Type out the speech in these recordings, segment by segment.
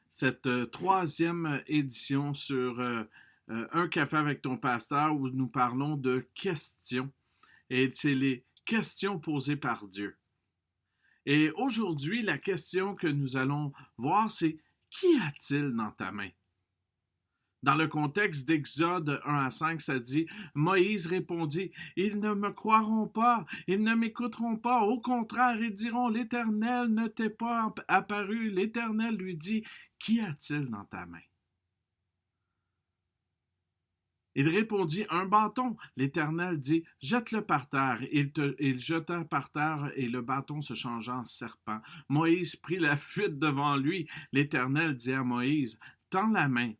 cette troisième édition sur Un café avec ton pasteur où nous parlons de questions. Et c'est les questions posées par Dieu. Et aujourd'hui, la question que nous allons voir, c'est qu'y a-t-il dans ta main? Dans le contexte d'Exode 1 à 5, ça dit, Moïse répondit, ils ne me croiront pas, ils ne m'écouteront pas, au contraire, ils diront, l'Éternel ne t'est pas apparu. L'Éternel lui dit, qu'y a-t-il dans ta main? Il répondit, un bâton. L'Éternel dit, jette-le par terre. Il jeta par terre et le bâton se changea en serpent. Moïse prit la fuite devant lui. L'Éternel dit à Moïse, tends la main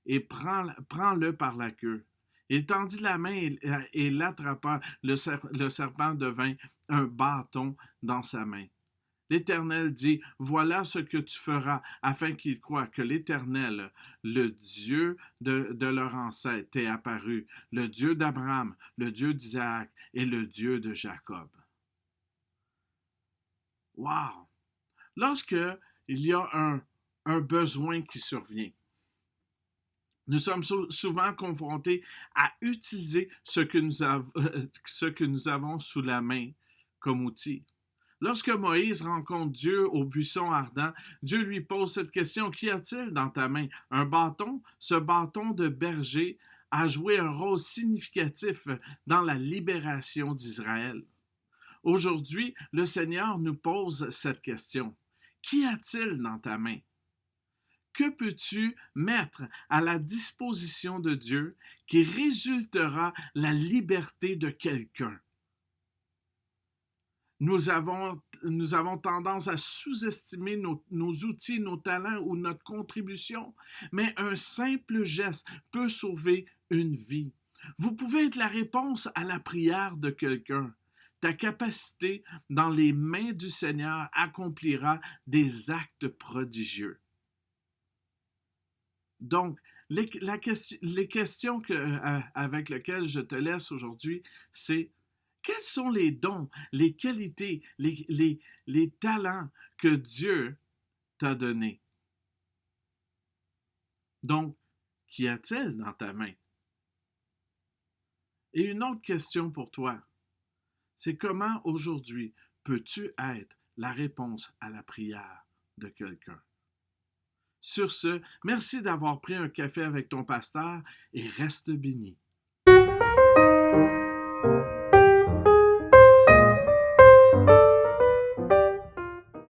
et prends-le par la queue. Il tendit la main et l'attrapa. Le serpent devint un bâton dans sa main. L'Éternel dit, voilà ce que tu feras afin qu'ils croient que l'Éternel, le Dieu de leur ancêtre, t'est apparu, le Dieu d'Abraham, le Dieu d'Isaac et le Dieu de Jacob. Wow! Lorsque il y a un besoin qui survient, nous sommes souvent confrontés à utiliser ce que nous avons sous la main comme outil. Lorsque Moïse rencontre Dieu au buisson ardent, Dieu lui pose cette question, qu'y a-t-il dans ta main? Un bâton? Ce bâton de berger a joué un rôle significatif dans la libération d'Israël. Aujourd'hui, le Seigneur nous pose cette question. Qu'y a-t-il dans ta main? Que peux-tu mettre à la disposition de Dieu qui résultera la liberté de quelqu'un? Nous avons tendance à sous-estimer nos outils, nos talents ou notre contribution, mais un simple geste peut sauver une vie. Vous pouvez être la réponse à la prière de quelqu'un. Ta capacité dans les mains du Seigneur accomplira des actes prodigieux. Donc, les questions avec lesquelles je te laisse aujourd'hui, c'est quels sont les dons, les qualités, les talents que Dieu t'a donnés? Donc, qu'y a-t-il dans ta main? Et une autre question pour toi, c'est comment aujourd'hui peux-tu être la réponse à la prière de quelqu'un? Sur ce, merci d'avoir pris un café avec ton pasteur et reste béni.